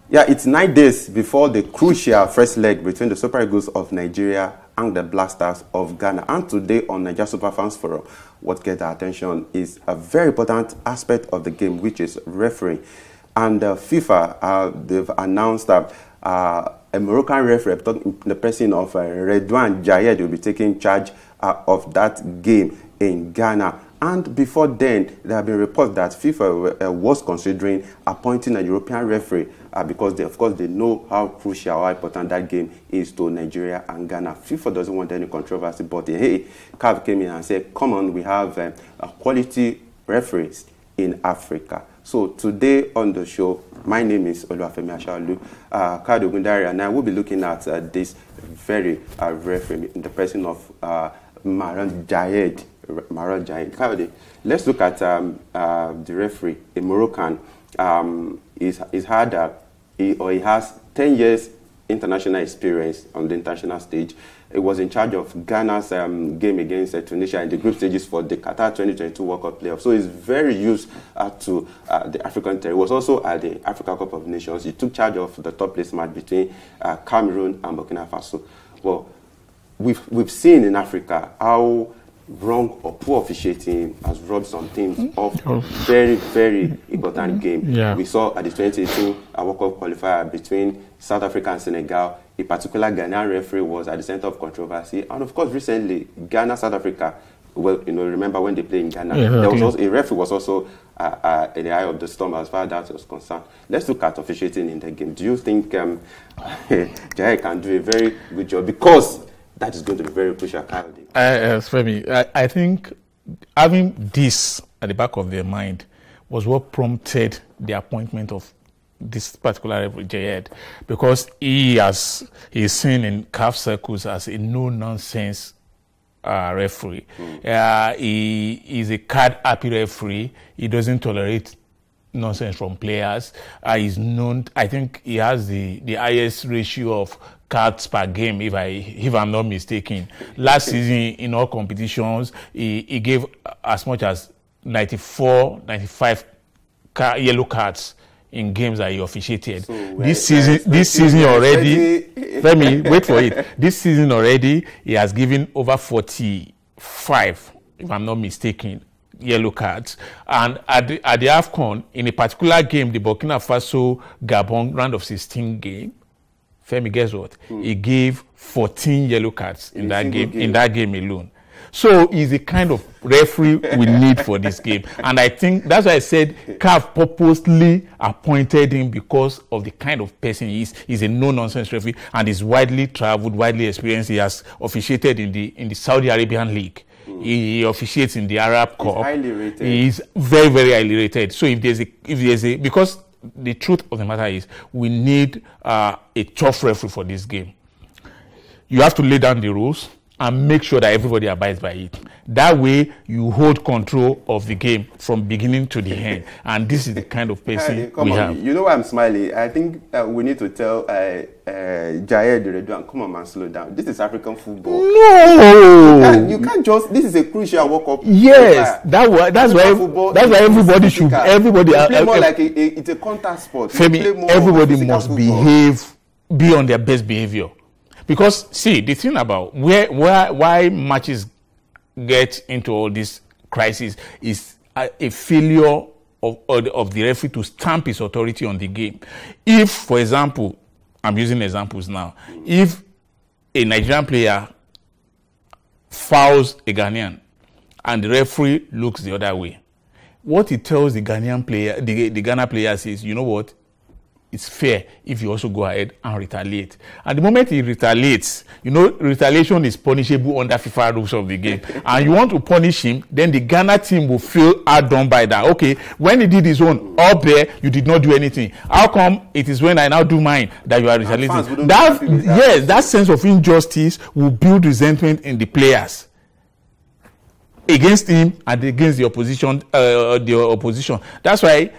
Yeah, it's 9 days before the crucial first leg between the Super Eagles of Nigeria and the Black Stars of Ghana. And today on Nigeria Super Fans Forum, what gets our attention is a very important aspect of the game, which is refereeing. And FIFA, they've announced that a Moroccan referee, the person of Redouane Jiyed-All, will be taking charge of that game in Ghana. And before then, there have been reports that FIFA was considering appointing a European referee because, of course, they know how crucial, how important that game is to Nigeria and Ghana. FIFA doesn't want any controversy, but hey, CAF came in and said, come on, we have a quality referees in Africa. So today on the show, my name is Oluwafemi Ashaolu, Kado Gundari, and I will be looking at this very referee in the person of Redouane Jiyed-All. Let's look at the referee, a Moroccan. He has 10 years international experience on the international stage. He was in charge of Ghana's game against Tunisia in the group stages for the Qatar 2022 World Cup playoff. So he's very used to the African territory. He was also at the Africa Cup of Nations. He took charge of the top place match between Cameroon and Burkina Faso. Well, we've seen in Africa how wrong or poor officiating has robbed some teams of a very, very important game. Yeah. We saw at the 2018 World Cup qualifier between South Africa and Senegal, a particular Ghanaian referee was at the center of controversy. And of course, recently, Ghana, South Africa, well, remember when they played in Ghana, there was also, a referee was also in the eye of the storm as far as that was concerned. Let's look at officiating in the game. Do you think Jiyed can do a very good job? Because that is going to be very crucial. Femi, I think having this at the back of their mind was what prompted the appointment of this particular referee, Jiyed, because he's seen in CAF circles as a no-nonsense referee. He is a card-happy referee. He doesn't tolerate nonsense from players. He's known, I think he has the highest ratio of cards per game, if I'm not mistaken. Last season, in all competitions, he gave as much as 95 yellow cards in games that he officiated. So this season already, let me wait for it. This season already, he has given over 45, if I'm not mistaken, yellow cards. And at the AFCON, in a particular game, the Burkina Faso Gabon round of 16 game, Femi, guess what? He gave 14 yellow cards in that game alone. So he's the kind of referee we need for this game. And I think that's why I said CAF purposely appointed him because of the kind of person he is. He's a no-nonsense referee and is widely traveled, widely experienced. He has officiated in the Saudi Arabian League. He officiates in the Arab Cup. He's highly rated. He's very, very highly rated. So if there's a because the truth of the matter is we need a tough referee for this game. You have to lay down the rules and make sure that everybody abides by it. That way, you hold control of the game from beginning to the end. And this is the kind of person we have. You know why I'm smiling? I think we need to tell Jiyed-All, come on, man, slow down. This is African football. No! You can't just, this is a crucial World Cup. Yes, that's why everybody should, play more like it's a contact sport. Femi, everybody must be on their best behavior. Because, see, the thing about why matches get into all this crisis is a failure of the referee to stamp his authority on the game. If, for example, I'm using examples now, if a Nigerian player fouls a Ghanaian and the referee looks the other way, what it tells the Ghanaian player, the Ghana players is, you know what? It's fair if you also go ahead and retaliate. And the moment he retaliates, retaliation is punishable under FIFA rules of the game. And you want to punish him, then the Ghana team will feel outdone by that. Okay, when he did his own up there, you did not do anything. How come it is when I now do mine that you are retaliating? That sense of injustice will build resentment in the players against him and against the opposition. That's why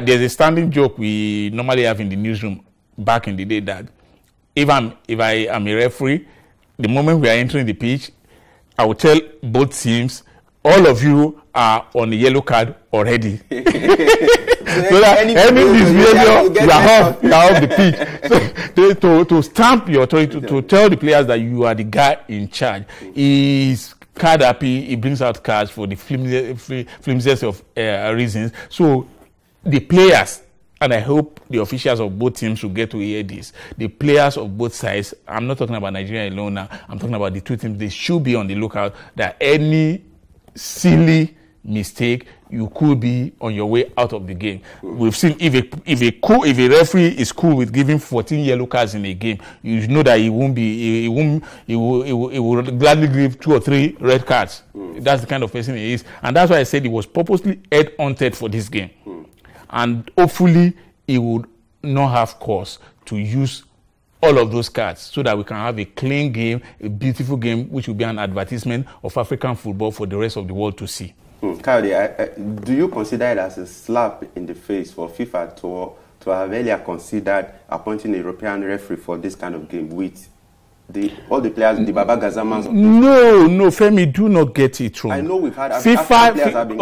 there's a standing joke we normally have in the newsroom back in the day that if I am a referee, the moment we are entering the pitch, I will tell both teams, all of you are on the yellow card already. So that any misbehavior, you are off the pitch. So to stamp your authority, to tell the players that you are the guy in charge, is card happy. He brings out cards for the flimsiest of reasons. So the players, and I hope the officials of both teams will get to hear this, the players of both sides, I'm not talking about Nigeria alone now, I'm talking about the two teams, they should be on the lookout that any silly mistake, you could be on your way out of the game. We've seen if a referee is cool with giving 14 yellow cards in a game, you know that he will gladly give 2 or 3 red cards. That's the kind of person he is, and that's why I said he was purposely head-hunted for this game, and hopefully he would not have cause to use all of those cards so that we can have a clean game, a beautiful game, which will be an advertisement of African football for the rest of the world to see. Kayode, do you consider it as a slap in the face for FIFA to have earlier considered appointing a European referee for this kind of game with all the players, the Baba Gazamans? No, Femi, do not get it wrong. I know we've had FIFA. players have been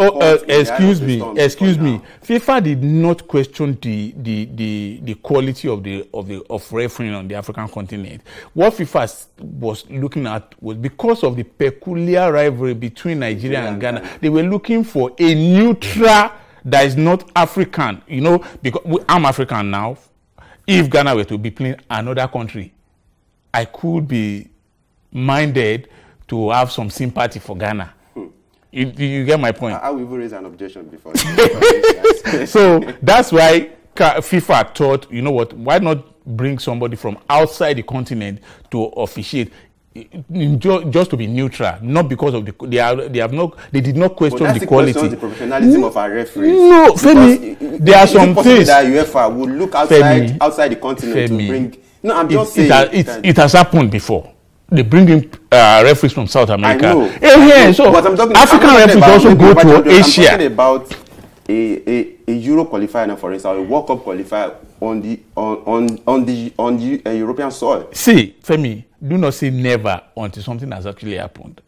Excuse me. FIFA did not question the quality of refereeing on the African continent. What FIFA was looking at was because of the peculiar rivalry between Nigeria and Ghana. They were looking for a neutral that is not African. You know, because I'm African now. If Ghana were to be playing another country, I could be minded to have some sympathy for Ghana. You get my point? I will even raise an objection before. So that's why FIFA thought, you know what, why not bring somebody from outside the continent to officiate, just to be neutral, not because of they did not question the quality. The professionalism of our referees. No, Femi, there are some things that UEFA would look outside the continent to bring. No, I'm just saying it has happened before. They bring in referees from South America. I know. Yeah, so African referees also go to Asia. I'm talking about a Euro qualifier now, for instance, a World Cup qualifier on the European soil. See, Femi, do not say never until something has actually happened.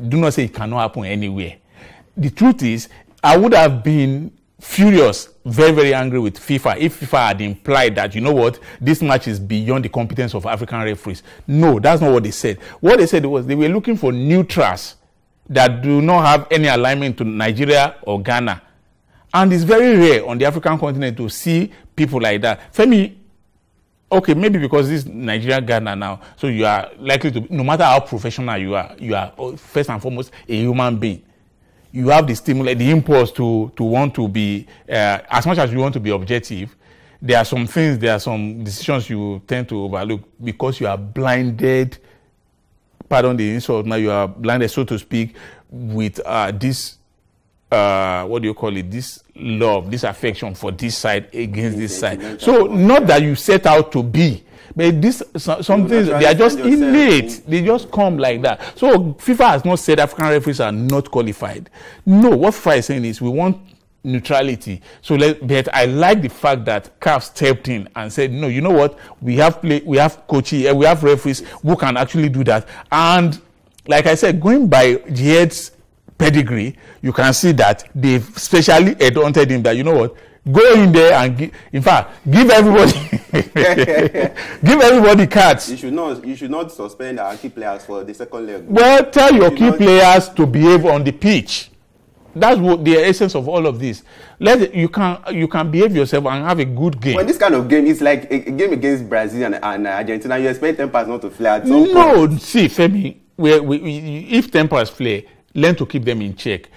Do not say it cannot happen anywhere. The truth is, I would have been furious, very, very angry with FIFA if FIFA had implied that, you know what, this match is beyond the competence of African referees. No, that's not what they said. What they said was they were looking for neutrals that do not have any alignment to Nigeria or Ghana. And it's very rare on the African continent to see people like that. Femi, okay, maybe because this is Nigeria, Ghana now, so you are likely to, no matter how professional you are first and foremost a human being. You have the stimulus, the impulse to want to be, as much as you want to be objective, there are some things, there are some decisions you tend to overlook because you are blinded, pardon the insult, now you are blinded, so to speak, with this, what do you call it, this love, this affection for this side against this side. So not that you set out to be, but some things, they are just innate. They just come like that. So FIFA has not said African referees are not qualified. No, what FIFA is saying is we want neutrality. So but I like the fact that CAF stepped in and said, no, you know what? We have coaches, we have referees who can actually do that. And like I said, going by Jiyed's pedigree, you can see that they've specially headhunted him that, you know what? Go in there and give everybody give everybody cards. You should not suspend our key players for the second leg. Well, tell your key players to behave on the pitch. That's what the essence of all of this. You can behave yourself and have a good game. When this kind of game is like a game against Brazil and Argentina, you expect tempers not to flare at some point. No, see, Femi, if tempers flare, learn to keep them in check.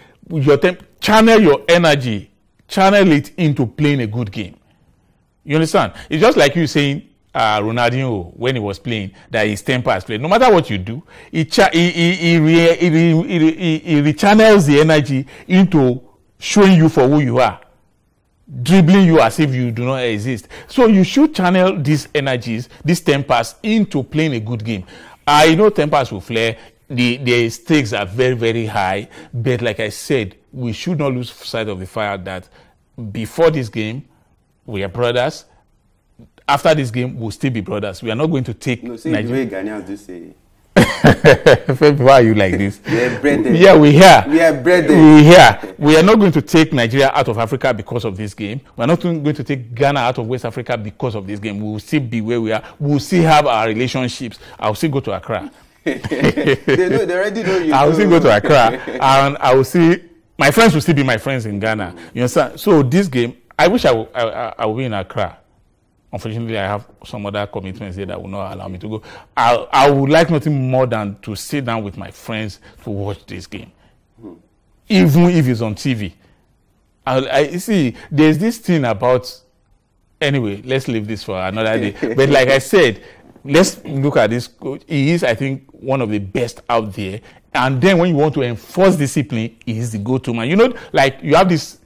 Channel your energy. Channel it into playing a good game. You understand? It's just like you saying Ronaldinho when he was playing that his temper has played. No matter what you do, he rechannels the energy into showing you for who you are, dribbling you as if you do not exist. So you should channel these energies, these tempers into playing a good game. I know tempers will flare. The stakes are very, very high, but like I said, we should not lose sight of the fact that before this game, we are brothers. After this game, we'll still be brothers. We are not going to take Nigeria. The way Ghanaians do say. Why are you like this? We are breaded. Yeah, we here. We are breaded. We here. We are not going to take Nigeria out of Africa because of this game. We are not going to take Ghana out of West Africa because of this game. We will still be where we are. We will still have our relationships. I will still go to Accra. They already know you. I will still go to Accra, and I will see my friends will still be my friends in Ghana. You understand? So this game, I wish I will be in Accra. Unfortunately, I have some other commitments here that will not allow me to go. I would like nothing more than to sit down with my friends to watch this game, even if it's on TV. I see. There's this thing about. Anyway, let's leave this for another day. But like I said, let's look at this coach. He is, I think, one of the best out there. And then when you want to enforce discipline, he is the go-to man. You know, like you have this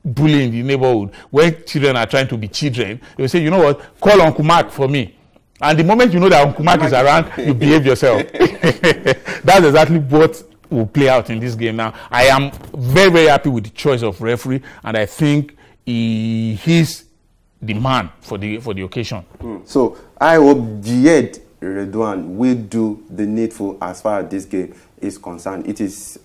bully in the neighborhood where children are trying to be children. They will say, you know what, call Uncle Mark for me. And the moment you know that Uncle Mark is around, you behave yourself. That's exactly what will play out in this game now. I am very, very happy with the choice of referee, and I think he's the man for the occasion. So I hope Redouane will do the needful as far as this game is concerned. It is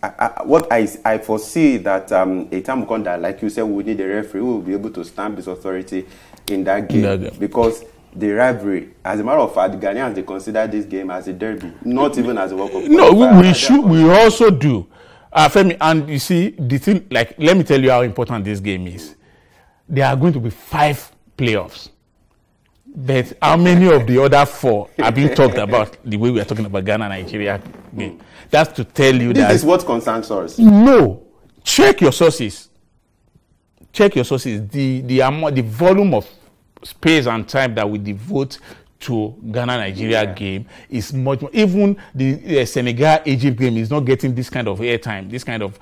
what I foresee that a time will come that, like you said, we need a referee who will be able to stamp his authority in that game, because the rivalry, as a matter of fact, the Ghanaians, they consider this game as a derby, not even as a World Cup. No, we also do. Femi, and you see, the thing, like, let me tell you how important this game is. There are going to be 5 playoffs. But how many of the other 4 are being talked about the way we are talking about Ghana-Nigeria game? That's to tell you that... This is what concerns us. No. Check your sources. Check your sources. The volume of space and time that we devote to Ghana-Nigeria game is much more. Even the Senegal-Egypt game is not getting this kind of airtime, this kind of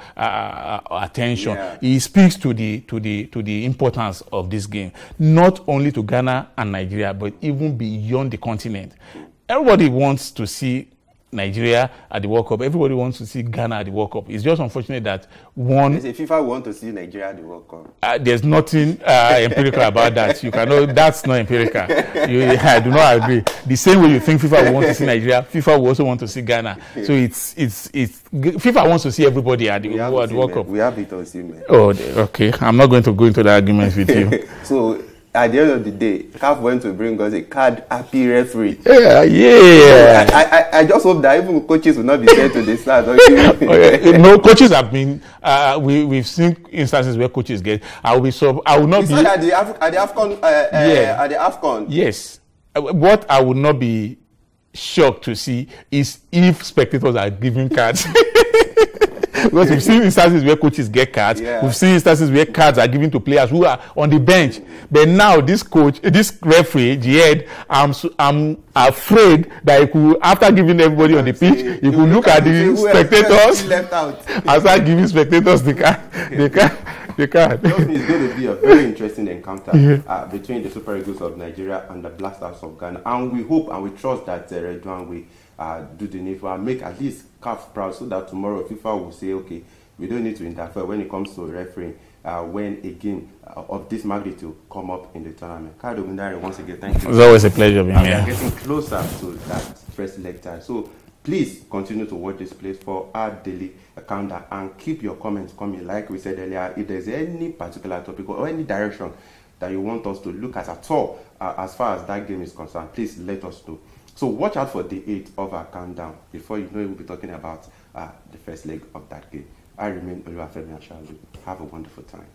attention. Yeah. It speaks to the importance of this game, not only to Ghana and Nigeria, but even beyond the continent. Everybody wants to see Nigeria at the World Cup. Everybody wants to see Ghana at the World Cup. It's just unfortunate that one... If FIFA want to see Nigeria at the World Cup. There's nothing empirical about that. You cannot... That's not empirical. I do not agree. The same way you think FIFA will want to see Nigeria, FIFA will also want to see Ghana. So it's FIFA wants to see everybody at the World Cup. We have it on see, man. Oh, okay. I'm not going to go into the arguments with you. So... At the end of the day, CAF went to bring us a card-happy referee. Yeah. So I just hope that even coaches will not be sent to the start. No, coaches have been. We've seen instances where coaches get. I will not be. At the AFCON. At the AFCON. Yes. What I would not be shocked to see is if spectators are giving cards. Because we've seen instances where coaches get cards. Yeah. We've seen instances where cards are given to players who are on the bench. But now this referee, Jiyed, I'm afraid that he could, after giving everybody on the pitch, he could look at the spectators and start giving spectators the card. It's going to be a very interesting encounter between the Super Eagles of Nigeria and the Black Stars of Ghana. And we hope and we trust that Redouane will do the needful and make at least CAF proud, so that tomorrow FIFA will say, okay, we don't need to interfere when it comes to refereeing when a game of this magnitude come up in the tournament. Kado Mundari, once again, thank you. It's always a pleasure being here. We are getting closer to that first leg time. So please continue to watch this place for our daily countdown and keep your comments coming. Like we said earlier, if there's any particular topic or any direction that you want us to look at all as far as that game is concerned, please let us know. So watch out for the 8th of our countdown. Before you know it, we'll be talking about the first leg of that game. I remain Oluwafemi Ashalu. Have a wonderful time.